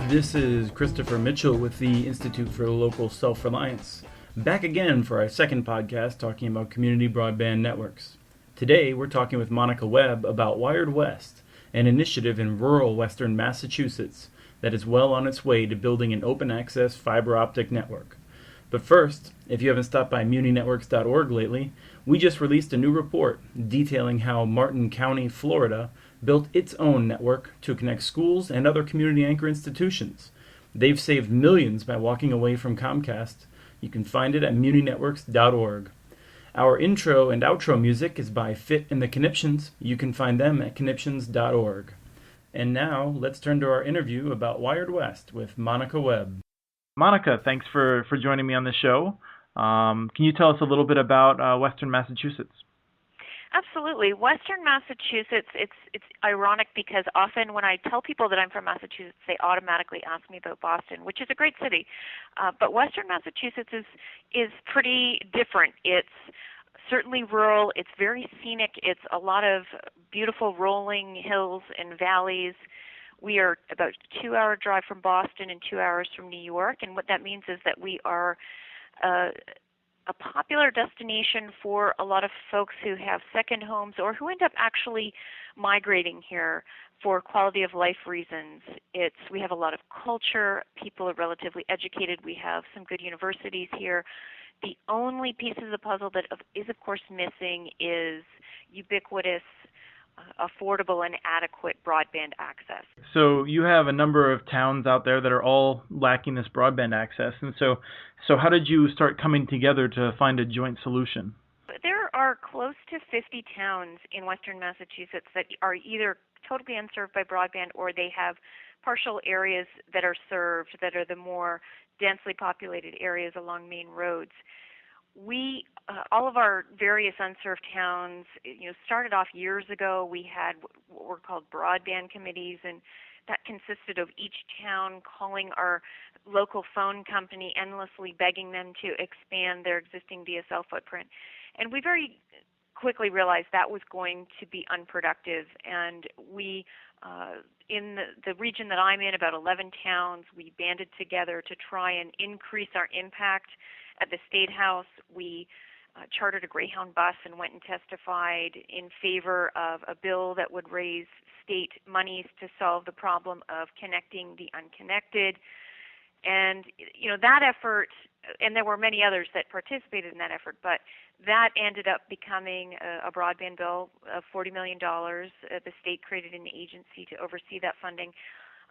This is Christopher Mitchell with the Institute for Local Self-Reliance, back again for our second podcast talking about community broadband networks. Today we're talking with Monica Webb about Wired West, an initiative in rural western Massachusetts that is well on its way to building an open access fiber optic network. But first, if you haven't stopped by muninetworks.org lately, we just released a new report detailing how Martin County, Florida, built its own network to connect schools and other community anchor institutions. They've saved millions by walking away from Comcast. You can find it at muninetworks.org. Our intro and outro music is by Fit and the Conniptions. You can find them at conniptions.org. And now, let's turn to our interview about Wired West with Monica Webb. Monica, thanks for joining me on the show. Can you tell us a little bit about Western Massachusetts? Absolutely. Western Massachusetts, it's ironic because often when I tell people that I'm from Massachusetts, they automatically ask me about Boston, which is a great city. But Western Massachusetts is pretty different. It's certainly rural. It's very scenic. It's a lot of beautiful rolling hills and valleys. We are about a 2-hour drive from Boston and 2 hours from New York, and what that means is that we are a popular destination for a lot of folks who have second homes or who end up actually migrating here for quality of life reasons. We have a lot of culture. People are relatively educated. We have some good universities here. The only piece of the puzzle that is, of course, missing is ubiquitous, affordable, and adequate broadband access. So you have a number of towns out there that are all lacking this broadband access. And so how did you start coming together to find a joint solution? There are close to 50 towns in Western Massachusetts that are either totally unserved by broadband or they have partial areas that are served that are the more densely populated areas along main roads. We, all of our various unserved towns, started off years ago. We had what were called broadband committees, and that consisted of each town calling our local phone company, endlessly begging them to expand their existing DSL footprint. And we very quickly realized that was going to be unproductive, and we in the region that I'm in, about 11 towns, we banded together to try and increase our impact. At the State House, we chartered a Greyhound bus and went and testified in favor of a bill that would raise state monies to solve the problem of connecting the unconnected. And, that effort, and there were many others that participated in that effort, but that ended up becoming a broadband bill of $40 million. The state created an agency to oversee that funding.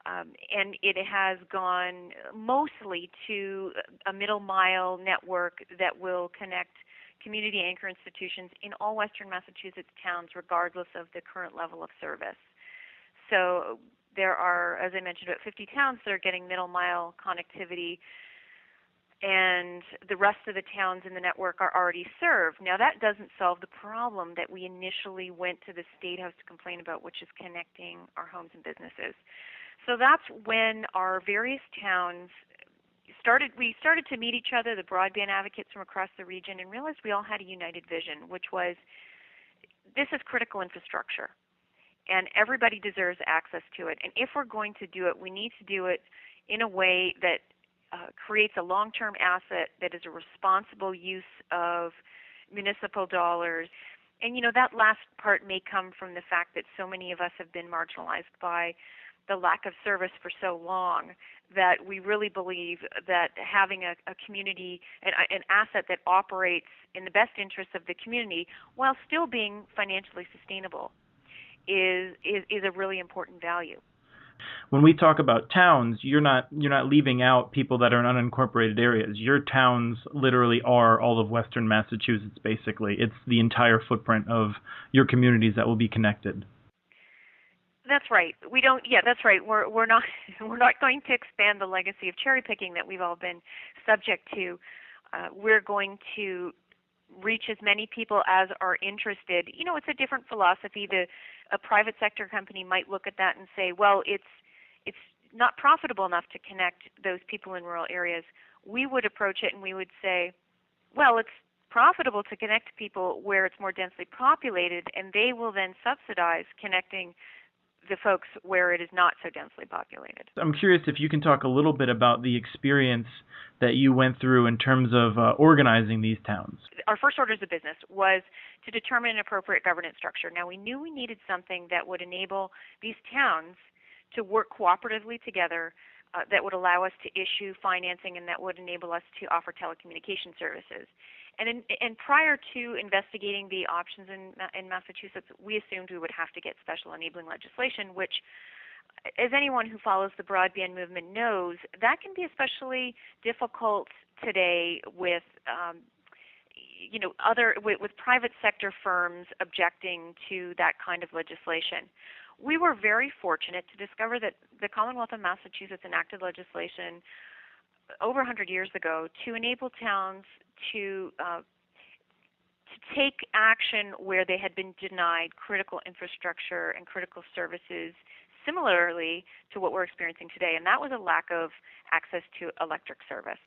And it has gone mostly to a middle-mile network that will connect community anchor institutions in all Western Massachusetts towns, regardless of the current level of service. So there are, as I mentioned, about 50 towns that are getting middle-mile connectivity, and the rest of the towns in the network are already served. Now, that doesn't solve the problem that we initially went to the State House to complain about, which is connecting our homes and businesses. So that's when our various towns we started to meet each other, the broadband advocates from across the region, and realized we all had a united vision, which was this is critical infrastructure, and everybody deserves access to it. And if we're going to do it, we need to do it in a way that creates a long-term asset that is a responsible use of municipal dollars. And, that last part may come from the fact that so many of us have been marginalized by the lack of service for so long that we really believe that having a community, an asset that operates in the best interests of the community while still being financially sustainable is a really important value. When we talk about towns, you're not leaving out people that are in unincorporated areas. Your towns literally are all of Western Massachusetts, basically. It's the entire footprint of your communities that will be connected. That's right. We don't. Yeah, that's right. We're not going to expand the legacy of cherry picking that we've all been subject to. We're going to reach as many people as are interested. It's a different philosophy. A private sector company might look at that and say, well, it's not profitable enough to connect those people in rural areas. We would approach it and we would say, well, it's profitable to connect people where it's more densely populated, and they will then subsidize connecting the folks where it is not so densely populated. I'm curious if you can talk a little bit about the experience that you went through in terms of organizing these towns. Our first orders of business was to determine an appropriate governance structure. Now, we knew we needed something that would enable these towns to work cooperatively together, that would allow us to issue financing, and that would enable us to offer telecommunication services. And prior to investigating the options in Massachusetts, we assumed we would have to get special enabling legislation, which, as anyone who follows the broadband movement knows, that can be especially difficult today with with private sector firms objecting to that kind of legislation. We were very fortunate to discover that the Commonwealth of Massachusetts enacted legislation over 100 years ago to enable towns to take action where they had been denied critical infrastructure and critical services, similarly to what we're experiencing today, and that was a lack of access to electric service.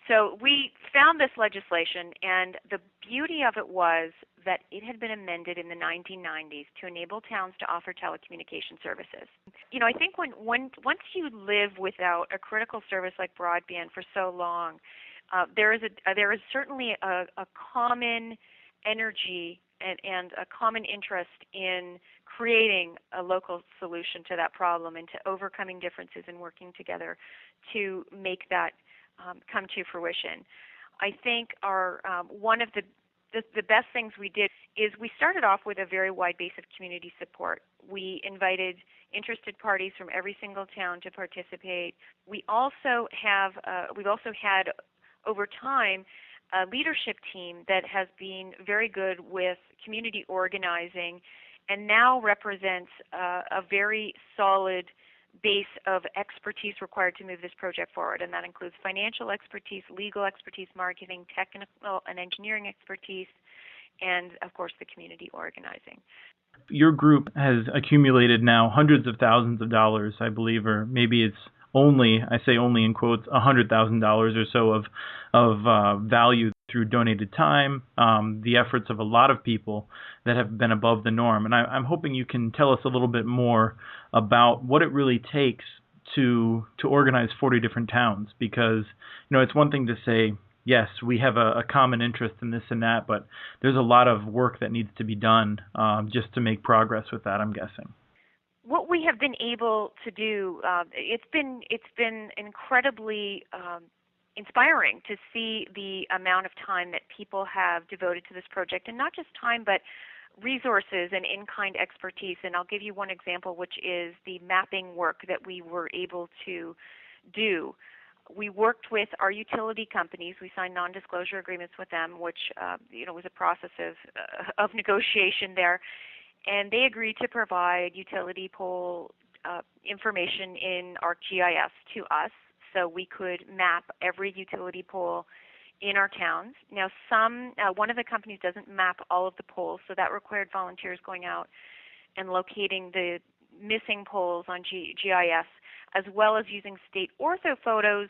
So we found this legislation, and the beauty of it was that it had been amended in the 1990s to enable towns to offer telecommunication services. I think once you live without a critical service like broadband for so long, there is certainly a common energy and a common interest in creating a local solution to that problem and to overcoming differences and working together to make that come to fruition. I think one of the best things we did is we started off with a very wide base of community support. We invited interested parties from every single town to participate. We've also had over time a leadership team that has been very good with community organizing and now represents a very solid base of expertise required to move this project forward, and that includes financial expertise, legal expertise, marketing, technical and engineering expertise, and of course the community organizing. Your group has accumulated now hundreds of thousands of dollars, I believe, or maybe it's only, I say only in quotes, $100,000 or so of value through donated time, the efforts of a lot of people that have been above the norm. And I'm hoping you can tell us a little bit more about what it really takes to organize 40 different towns, because it's one thing to say, yes, we have a common interest in this and that, but there's a lot of work that needs to be done just to make progress with that, I'm guessing. What we have been able to do, it's been incredibly inspiring to see the amount of time that people have devoted to this project, and not just time, but resources and in-kind expertise. And I'll give you one example, which is the mapping work that we were able to do. We worked with our utility companies. We signed non-disclosure agreements with them, which was a process of negotiation there. And they agreed to provide utility pole information in ArcGIS to us, so we could map every utility pole in our towns. Now, one of the companies doesn't map all of the poles, so that required volunteers going out and locating the missing poles on GIS, as well as using state ortho photos,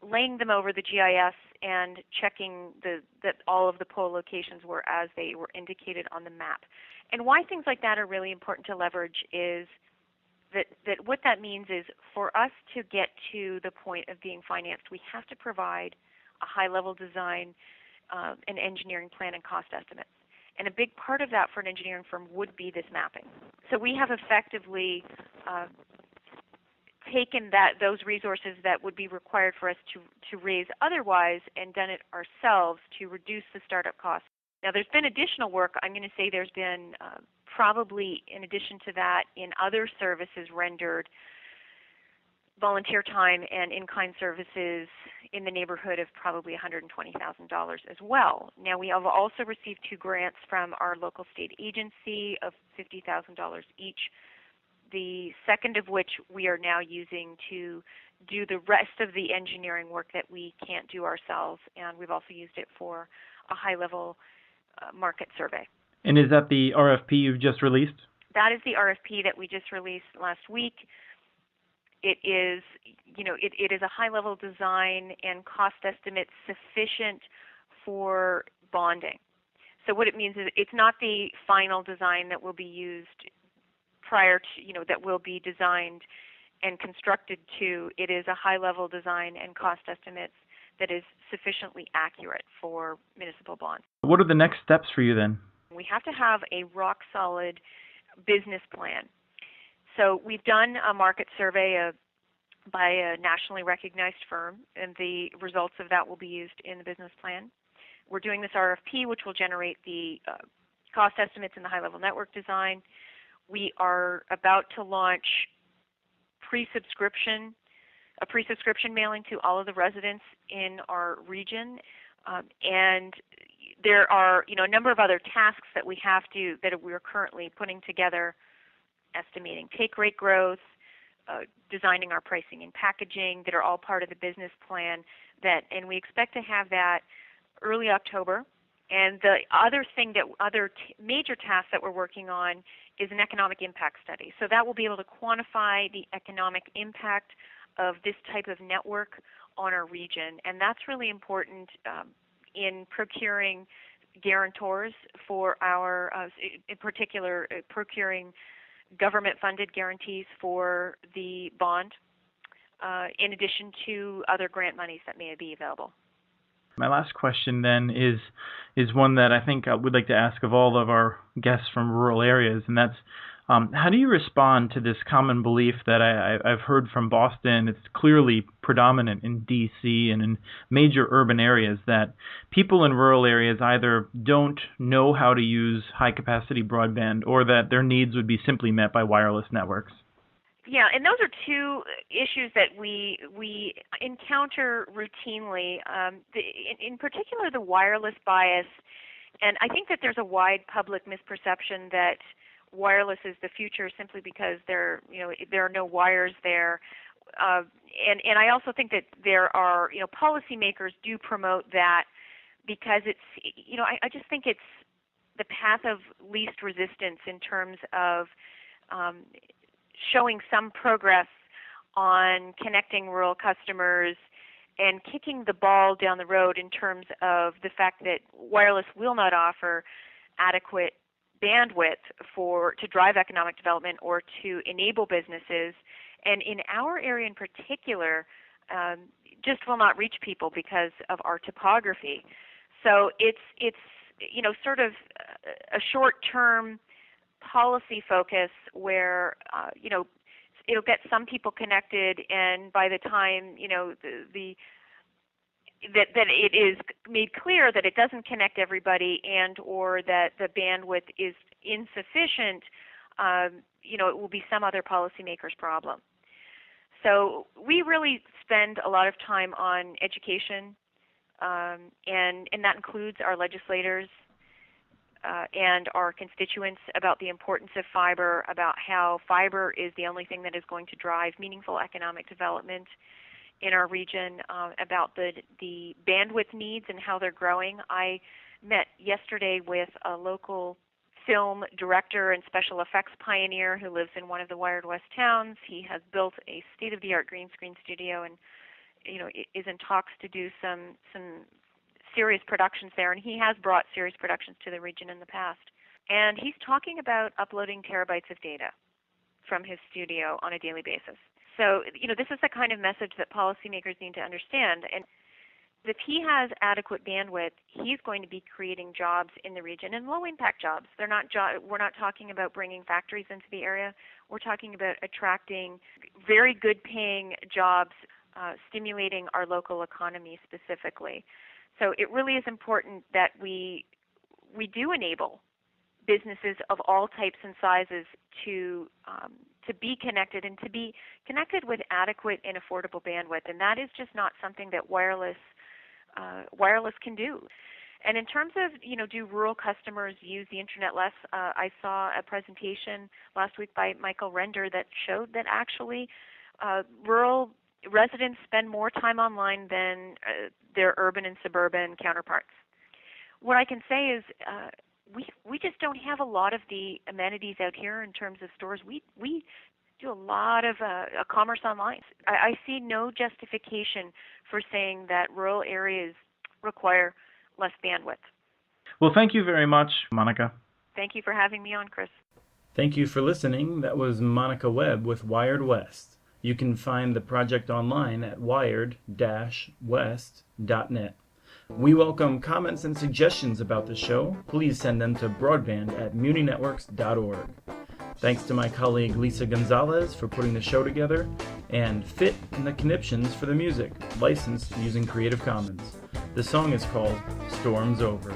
laying them over the GIS, and checking that all of the pole locations were as they were indicated on the map. And why things like that are really important to leverage is that what that means is for us to get to the point of being financed, we have to provide a high-level design, an engineering plan, and cost estimates. And a big part of that for an engineering firm would be this mapping. So we have effectively taken those resources that would be required for us to raise otherwise and done it ourselves to reduce the startup costs. Now, there's been additional work. I'm going to say there's been probably, in addition to that, in other services rendered, volunteer time and in-kind services in the neighborhood of probably $120,000 as well. Now, we have also received 2 grants from our local state agency of $50,000 each, the second of which we are now using to do the rest of the engineering work that we can't do ourselves, and we've also used it for a high-level market survey. And is that the RFP you've just released? That is the RFP that we just released last week. It is, it is a high-level design and cost estimate sufficient for bonding. So what it means is it's not the final design that will be used prior to, that will be designed and constructed to, it is a high-level design and cost estimates that is sufficiently accurate for municipal bonds. What are the next steps for you then? We have to have a rock-solid business plan. So we've done a market survey by a nationally recognized firm, and the results of that will be used in the business plan. We're doing this RFP, which will generate the cost estimates in the high-level network design. We are about to launch a pre-subscription mailing to all of the residents in our region, and there are a number of other tasks that we're currently putting together, estimating take rate growth, designing our pricing and packaging, that are all part of the business plan, and we expect to have that early October. And the other major task that we're working on is an economic impact study. So that will be able to quantify the economic impact of this type of network on our region, and that's really important in procuring guarantors for our, in particular, procuring government-funded guarantees for the bond, in addition to other grant monies that may be available. My last question then is one that I think I would like to ask of all of our guests from rural areas, and that's how do you respond to this common belief that I've heard from Boston? It's clearly predominant in D.C. and in major urban areas, that people in rural areas either don't know how to use high-capacity broadband or that their needs would be simply met by wireless networks. Yeah, and those are two issues that we encounter routinely. In particular, the wireless bias, and I think that there's a wide public misperception that wireless is the future simply because there are no wires there, and I also think that there are policymakers do promote that because it's I just think it's the path of least resistance in terms of showing some progress on connecting rural customers and kicking the ball down the road in terms of the fact that wireless will not offer adequate bandwidth to drive economic development or to enable businesses, and in our area in particular, just will not reach people because of our topography. So it's sort of a short-term policy focus where it'll get some people connected, and by the time that it is made clear that it doesn't connect everybody and or that the bandwidth is insufficient, it will be some other policymaker's problem. So we really spend a lot of time on education, and that includes our legislators and our constituents about the importance of fiber, about how fiber is the only thing that is going to drive meaningful economic development in our region, about the bandwidth needs and how they're growing. I met yesterday with a local film director and special effects pioneer who lives in one of the Wired West towns. He has built a state-of-the-art green screen studio and is in talks to do some serious productions there, and he has brought serious productions to the region in the past. And he's talking about uploading terabytes of data from his studio on a daily basis. So, this is the kind of message that policymakers need to understand. And if he has adequate bandwidth, he's going to be creating jobs in the region, and low-impact jobs. We're not talking about bringing factories into the area. We're talking about attracting very good-paying jobs, stimulating our local economy specifically. So it really is important that we do enable businesses of all types and sizes to be connected and to be connected with adequate and affordable bandwidth, and that is just not something that wireless can do. And in terms of do rural customers use the internet less? I saw a presentation last week by Michael Render that showed that actually rural residents spend more time online than their urban and suburban counterparts. What I can say is we just don't have a lot of the amenities out here in terms of stores. We do a lot of commerce online. I see no justification for saying that rural areas require less bandwidth. Well, thank you very much, Monica. Thank you for having me on, Chris. Thank you for listening. That was Monica Webb with Wired West. You can find the project online at wired-west.net. We welcome comments and suggestions about the show. Please send them to broadband@muninetworks.org. Thanks to my colleague Lisa Gonzalez for putting the show together, and Fit and the Conniptions for the music, licensed using Creative Commons. The song is called Storm's Over.